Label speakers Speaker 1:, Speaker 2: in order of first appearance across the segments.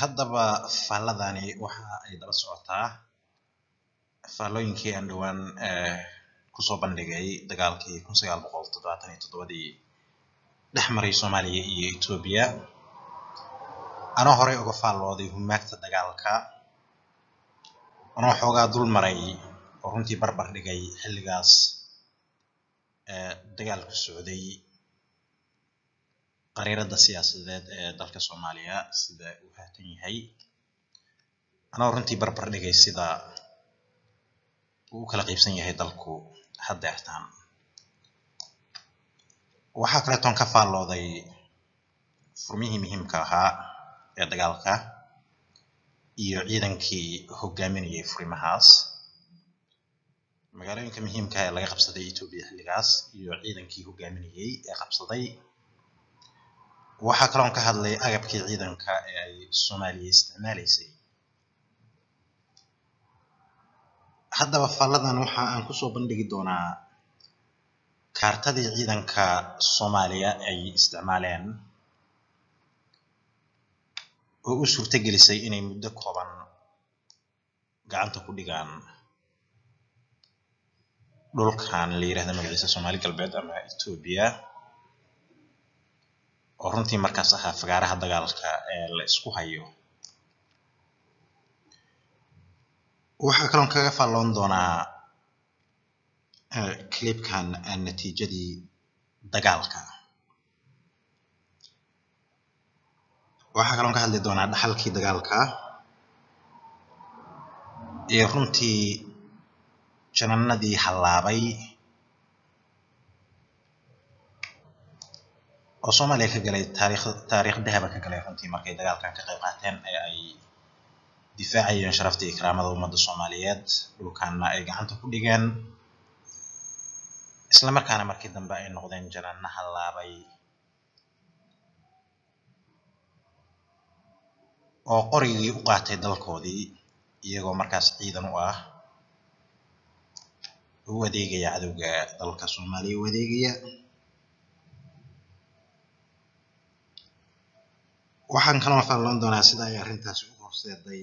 Speaker 1: haddaba faalladani waxa ay daba socotaa faallooyinkii aan dhowaan kusoo bandhigay dagaalkii 1977 dhex maray Soomaaliya iyo Itoobiya anoo horey uga faallooday humaagta dagaalka anoo xoogaa dul maray oo runtii barbar dhigay xilligaas dagaalku socday qariirada siyaasadeed ee dalka Soomaaliya sida uu haatan yahay anoo runtii barbar dhigay sida uu kala qaybsan yahay dalku haddeertaan waxa kale toon ka faallooday furmihii muhiimka ahaa ee dagaalka iyo ciidankii hogaaminayay furimahaas magaalooyinka muhiimka ah ee laga qabsaday Itoobiya xilligaas iyo ciidankii hogaaminayay ee qabsaday waxa kale oo ka hadlay agabkii ciidanka ee ay Soomaaliya isticmaalaysay haddaba faalladan waxa aan ku soo bandhigi doonaa kaartadii ciidanka Soomaaliya ay isticmaaleen oo u suurtagelisay inay muddo kooban gacanta ku dhigaan dhulkan la yiraahdo magaciisa Soomaali galbeed ama Itoobiya oo runtii markaas ahaa fagaaraha dagaalka ee la isku hayo waxa kale oo kaga faalloon doonaa clipkan natiijadii dagaalka waxa kale oo ka hadli doonaa dhaxalkii dagaalka ee runtii janannadii halaabay oo Soomaaliya ka galay taariikh dahab ka galay runtii markay dagaalkan ka qayb qaateen ee ay difaacayeen sharafta iyo karaamada ummadda Soomaaliyeed dhulkaana ay gacanta ku dhigeen isla markaana markii dambe ay noqdeen jananna halaabay oo qorigii u qaatay dalkoodii iyagoo markaas ciidan u ah u adeegaya cadowga dalka Soomaaliya u adeegaya waxaan kaloo faalloon doonaa sida ay arrintaasi u horseeday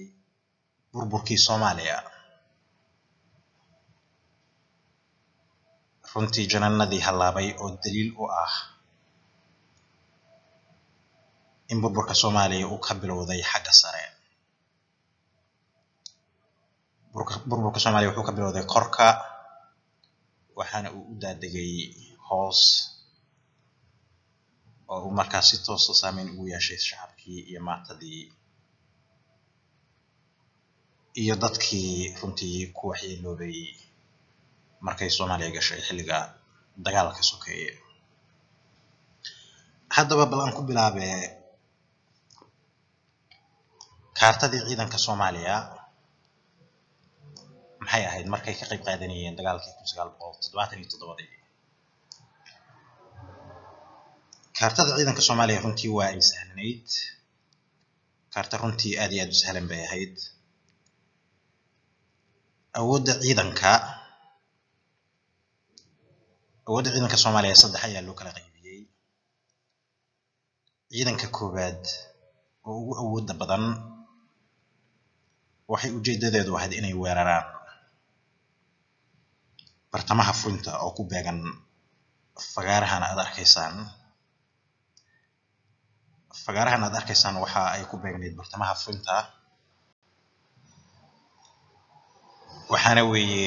Speaker 1: burburkii Soomaaliya runtii janannadii halaabay oo daliil u ah in burburka Soomaaliya uu ka bilowday xagga sare burburka Soomaaliya wuxuu ka bilowday korka waxaana uu u daadegay hoos oo uu markaas si toos ah saameyn ugu yeeshay shacabkii iyo maatadii iyo dadkii runtii ku waxyeeloobay markay Soomaaliya gashay xilliga dagaalka sokeeye haddaba bal aan ku bilaabay kaartadii ciidanka Soomaaliya maxay ahayd markay ka qayb qaadanayeen dagaalkii 1977 kaartada ciidanka Soomaaliya runtii waa ay sahlanayd kaarta runtii aad iyo aad u sahlan bay ahayd awoodda ciidanka Soomaaliya saddex ayaa loo kala qaybiyay ciidanka koowaad oo ugu awoodda badan waxay ujeedadeedu ahayd inay weeraraan bartamaha furinta oo ku beegan fagaarahan aad arkaysaan waxa ay ku beegnayd bartamaha furinta waxaana weeye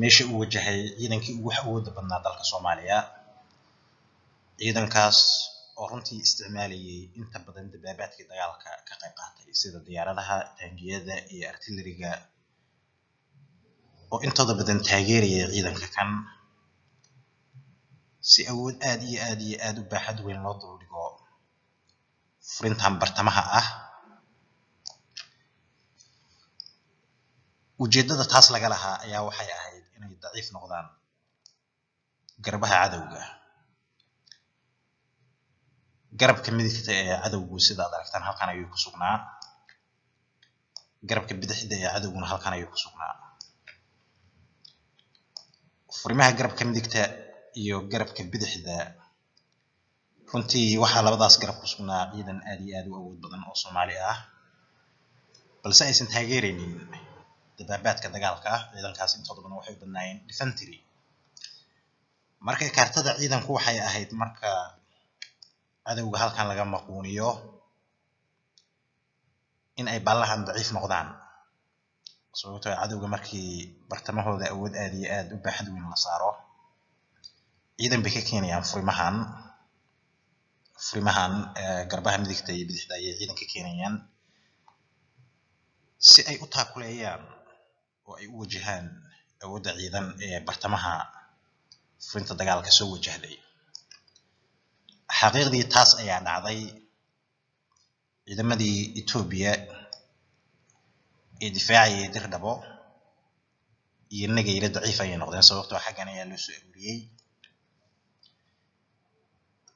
Speaker 1: meesha uu wajahay ciidankii ugu awoodda badnaa dalka Soomaaliya ciidankaas oo runtii isticmaalayay inta badan dabaabaadkii dagaalka ka qayb qaatay sida diyaaradaha taangiyada iyo artilleriga oo intooda badan taageerayay ciidanka kan si awood aad iyo aad u baaxad weyn loo duldhigo furintan bartamaha ah ujeedada taas laga lahaa ayaa waxay ahayd inay daciif noqdaan garbaha cadowga garabka midigta ee cadowgu sida aad aragtaan halkan ayuu ku sugnaa garabka bidixda ee cadowguna halkan ayuu ku sugnaa furimaha garabka midigta iyo garabka bidixda runtii waxaa labadaas garab ku sugnaa ciidan aad iyo aad u awood badan oo Soomaali ah balse aysan taageeraynin dabaabaadka dagaalka ciidankaas intooda badan waxay u badnaayeen infantry markay kaartada ciidanku waxay ahayd marka cadawga halkan laga maquuniyo in ay ballahan daciif noqdaan sababtoo ah cadawga markii bartamahooda awood aad iyo aad u baaxad weyn la saaro ciidan bay ka keenayaan furimahan garbaha midigta iyo bidixda ayay ciidan ka keenayaan si ay u taakuleeyaan oo ay u wajahaan awoodda ciidan ee bartamaha furinta dagaalka soo wajahday xaqiiqdii taas ayaa dhacday ciidamadii Itoobiya ee difaacayay Dirdhabo iyo Nagayla daciif ayay noqdeen sababtoo xaggan ayaa loo soo ururiyay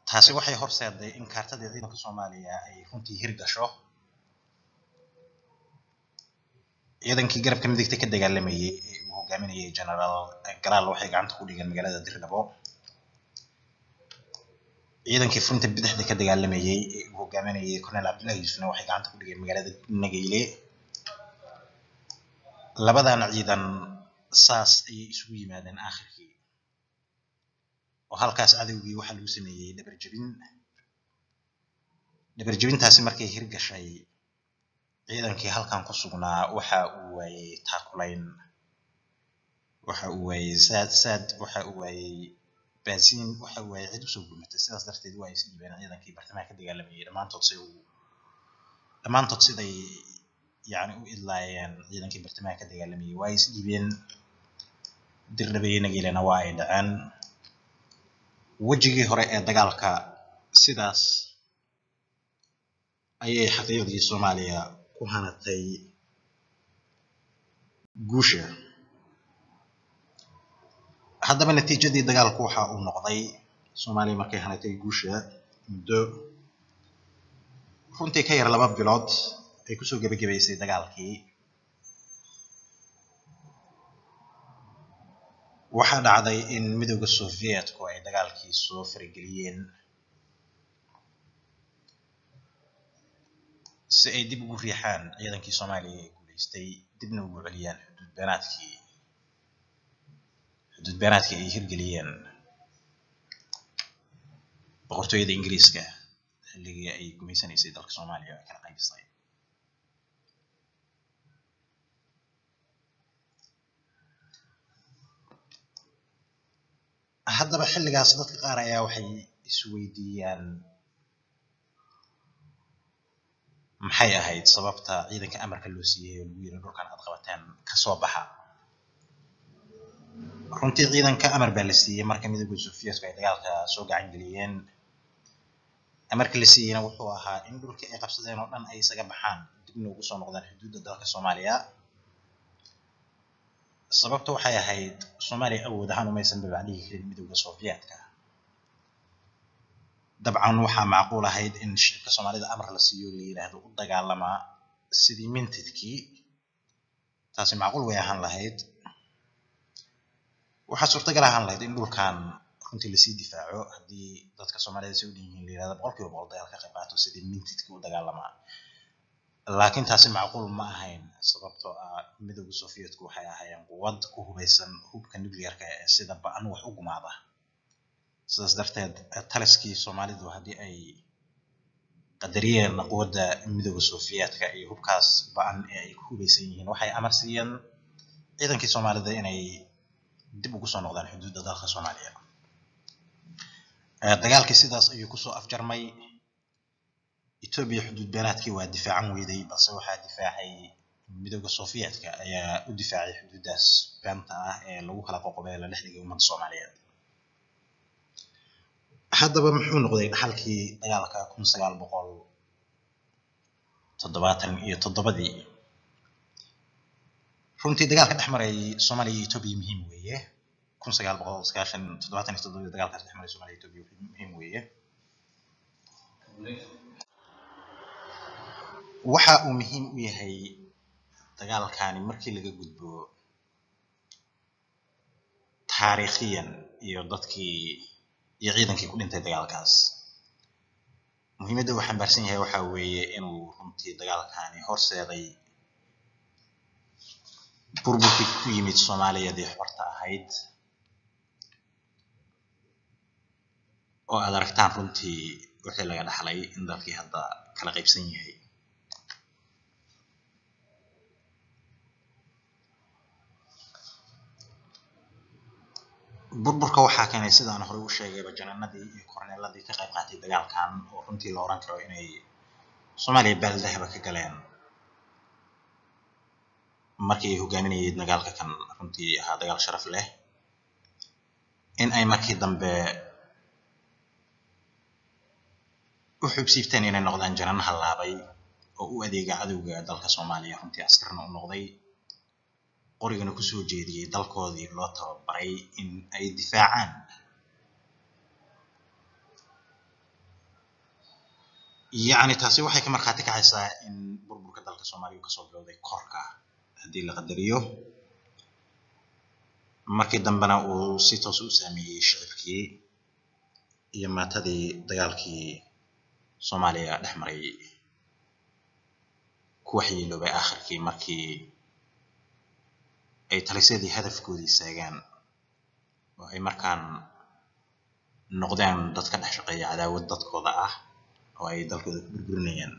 Speaker 1: taasi waxay horseeday in kaartada ciidanka Soomaaliya ay runtii hirgasho ciidankii garabka midigta ka dagaalamayay ee uu hogaaminayay General Garaal waxay gacanta ku dhigeen magaalada Dirdhabo ciidankii furinta bidixda ka dagaalamayay ee uu hogaaminayay Colonel Abdullahi Yusufna waxay gacanta ku dhigeen magaalada Nagayle labadan ciidan saas ay isugu yimaadeen aakhirkii oo halkaas cadawgii waxa lagu sameeyay dhabar jabintaasi markay hirgashay ciidankii halkan ku sugnaa waxa uu waayay taakulayn waxa uu waayay saad waxa uu waayay baasiin waxa uu waayay cid u soo gurmatay sidaas darteed waa is dhiibeen ciidankii bartamaha ka dagaalamayay dhammaantood siday yani u idlaayeen ciidankii bartamaha ka dagaalamayay waa is dhiibeen Dirdhabo Nagaylena waa ay dhaceen wajigii hore ee dagaalka sidaas ayay xaqiiqdii Soomaaliya ku hanatay guusha haddaba natiijadii dagaalku waxa uu noqday Soomaaliya markay hanatay guusha muddo runtii ka yar 2 bilood ay ku soo gabagabaysay dagaalkii waxa dhacday in midowga Sovietku ay dagaalkii soo farageliyeen si ay dib ugu riixaan ciidankii Soomaaliya ee guuleystay dibna ugu celiyaan xuduud beenaadkii ay hirgeliyeen boqortooyada Ingiriiska xilligii ay gumaysanaysay dalka Soomaaliya oo kala qaybisay haddaba xilligaas dadka qaar ayaa waxay isweydiiyaan maxay ahayd sababta ciidanka amarka loo siiyay oo lagu yiri dhulkan aad qabateen ka soo baxa runtii ciidanka amar baa la siiyay marka midowga Sovietku ay dagaalka soo gacan geliyeen amarka la siiyayna wuxuu ahaa in dhulkii ay qabsadeen oo dhan ay isaga baxaan dibna ugu soo noqdaan xuduudda dalka Soomaaliya sababtu waxay ahayd Soomaaliya awood ahaan uma aysan babacdhigi karin midowga Soviyetka dabcan waxa macquul ahayd in shirka Soomaalida amar la siiyo la yiraahdo u dagaalama sidii mintidkii taasi macquul way ahaan lahayd waxa suurtagal ahaan lahayd in dhulkan runtii la sii difaaco haddii dadka Soomaalida si u dhihin la yiraahdo boqolkiiba boqol dagaalka ka qayb qaato sidii mintidkii u dagaalama laakiin taasi macquul ma ahayn sababtoo ah midowga Sovietku waxay ahaayeen quwad ku hubeysan hubka nuclearka ee sida ba'an wax u gumaada sidaas darteed taliskii Soomaalidu haddii ay qadariyeen quwadda midowga Sovietka iyo hubkaas ba'an ee ay ku hubeysan yihiin waxay amar siiyeen ciidankii Soomaalida inay dib ugu soo noqdaan xuduudda dalka Soomaaliya dagaalkii sidaas ayuu ku soo afjarmay Itoobiya xuduud beenaadkii waa difaacan weyday balse waxaa difaacay midowga Sovietka ayaa u difaacay xuduudaas beenta ah ee lagu kala qoqobay la dhexdhigay ummadda Soomaaliyeed haddaba muxuu noqday dhaxalkii dagaalka 1977 runtii dagaalka dhexmaray Soomaaliya iyo Itoobiya muhiim weeye 1977 dagaalkaas dhexmaray Soomaaliya iyo Itoobiya muhiim weeye waxa uu muhiim u yahay dagaalkani markii laga gudbo taariikhiyan iyo dadkii iyo ciidankii ku dhintay dagaalkaas muhiimadda uu xambaarsan yahay waxa weeye inuu runtii dagaalkani horseeday burburkii ku yimid Soomaaliyadii xorta ahayd oo aad aragtaan runtii wixii laga dhaxlay in dalkii hadda kala qaybsan yahay. burburka waxaa keenay sidaan hore u sheegayba janaanadii iyo korneeladii ka qayb qaatay dagaalkan oo runtii la oran karo inay Soomaaliya baaldahaba ka galeen markii ay hogaaminayeen dagaalka kan runtii ahaa dagaal sharaf leh in ay markii dambe u xubsiibteen inay noqdaan janaan halaabay oo u adeega cadowga dalka Soomaaliya runtii askarna u noqday qorigana ku soo jeediyay dalkoodii loo tababaray in ay difaacaan. يعني taasi waxay ka marxaati kacaysaa in burburka dalka Soomaaliya ka soo bilowday korka hadii la qadariyo markii dambana uu si toos u saameeyay shacabkii iyo maatadii dagaalkii Soomaaliya dhexmaray ku waxyeeloobay aakhirkii markii ay talisadii hadafkoodii saagaan oo ay markaan noqdeen dadka dhex shaqeeya cadaawad dadkooda ah oo ay dalkooda ku burburinayaan.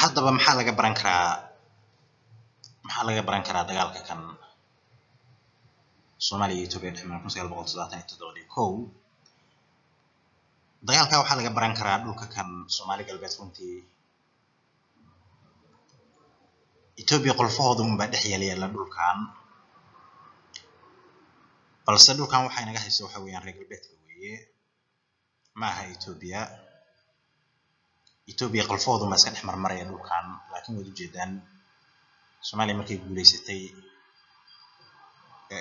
Speaker 1: haddaba maxaa laga baran karaa dagaalka kan Soomaaliya iyo Itoobiya dhexmaray 1977 dagaalka waxaa laga baran karaa dhulka kan Soomaali galbeed runtii Itoobiya qolfahooda unbaa dhex yaala dhulkan balse dhulkan waxay naga hayso waxa weeyaan reer galbeedka weeye ma aha Itoobiya qolfahooda ma iska dhex marmaraya dhulkan laakiin wada jeedaan Soomaaliya markay guuleysatay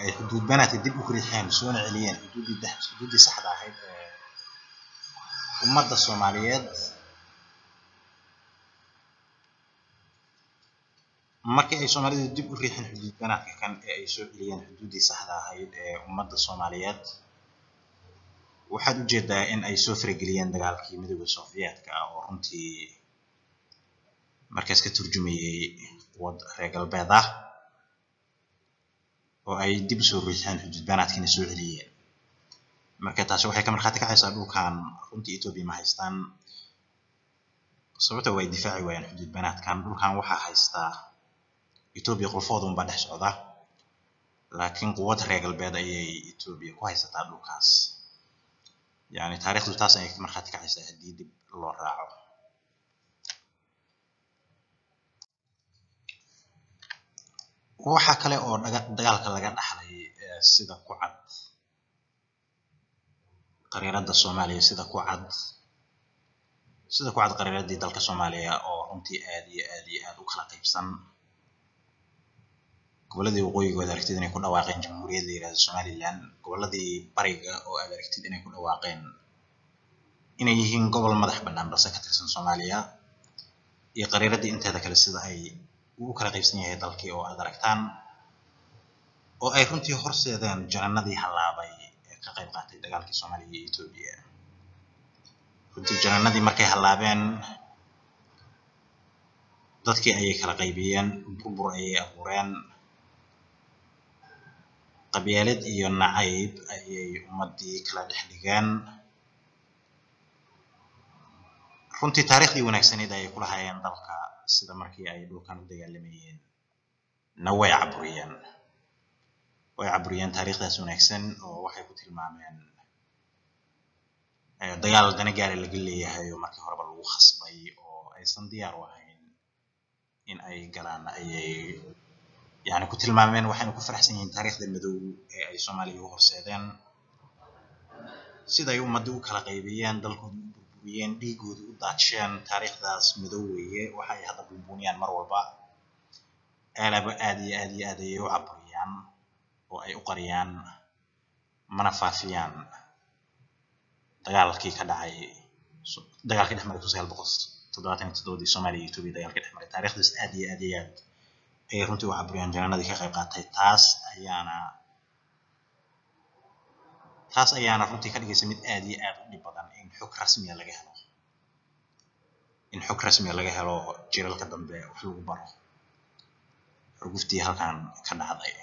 Speaker 1: ay xuduud banaadka dib u riixeen soo celiyeen xuduudii saxda ahayd ee ummadda Soomaaliyeed markii ay Soomaalidu dib u riixeen xuduud banaadka kan ee ay soo celiyeen xuduudii saxda ahayd ee ummadda Soomaaliyeed waxaad u jeedaa in ay soo farageliyeen dagaalkii midowga Soofiyeedka oo runtii markaas ka turjumayay wad reer galbeed ah oo ay dib soo riixeen xuduud banaadkina soo celiyeen. marka taasi waxay ka marxaati kacaysaa dhulkan runtii Itoobiya ma haystaan sababtoo way difaaci waayeen xuduud banaadkan dhulkan waxaa haystaa Itoobiya qolfooda unbaa dhex socda laakiin quwad reer galbeed ayay Itoobiya ku haysataa dhulkaas. يعني taariikhdu taas ay ka marxaati kacaysaa hadii dib loo raaco. waxa kale oo dagaalka laga dhaxlay sida ku cad qariirada Soomaaliya sida ku cad qariiradii dalka Soomaaliya oo runtii aad iyo aad u kala qaybsan goboladii waqooyiga aad aragtid inay ku dhawaaqeen jamhuuriyadda yiraahdo Somaliland goboladii bariga oo aad aragtid inay ku dhawaaqeen inay yihiin gobol madax bannaan balse ka tirsan Soomaaliya iyo qariiradii inteeda kale sida ay u kala qaybsan yahay dalkii oo aad aragtaan oo ay runtii horseedeen janaanadii halaabay ee ka qayb qaatay dagaalkii Soomaaliya iyo Itoobiya. runtii janaanadii markay halaabeen dadkii ayay kala qaybiyeen burbur ayay abuureen qabyaalad iyo nacayb ayay ummadii kala dhex dhigeen runtii taariikhdii wanaagsaneed ayay ku lahaayeen dalka sida markii ay dhulkan u dagaalamayeen na way caburiyeen taariikhdaas wanaagsan oo waxay ku tilmaameen dagaal dana gaar ah laga leeyahay oo markii horeba lagu khasbay oo aysan diyaar u ahayn in ay galaan ayay يعني ku tilmaameen waxayna ku faraxsan yihiin taariikhda madow ee ay Soomaaliya u horseedeen sida ay ummadda u kala qaybiyeen dalkooda u burburiyeen dhiigooda u daadsheen taariikhdaas madow weeye waxay hadda burburiyaan mar walba aalaba aad iyo aad ay u caburiyaan oo ay u qariyaan mana faafiyaan dagaalkii ka dhacay dagaalkii dhexmaray 1977 Soomaaliya iyo Itoobiya dagaalkii dhexmaray taariikhdaas aad iyo aad ay runtii u caburiyaan janaanadii ka qayb qaatay taas ayaana taas ayaana runtii ka dhigaysa mid aad iyo aad u dhib badan in xog rasmi ah laga helo jiilalka dambe wax lagu baro xoguftii halkan ka dhacday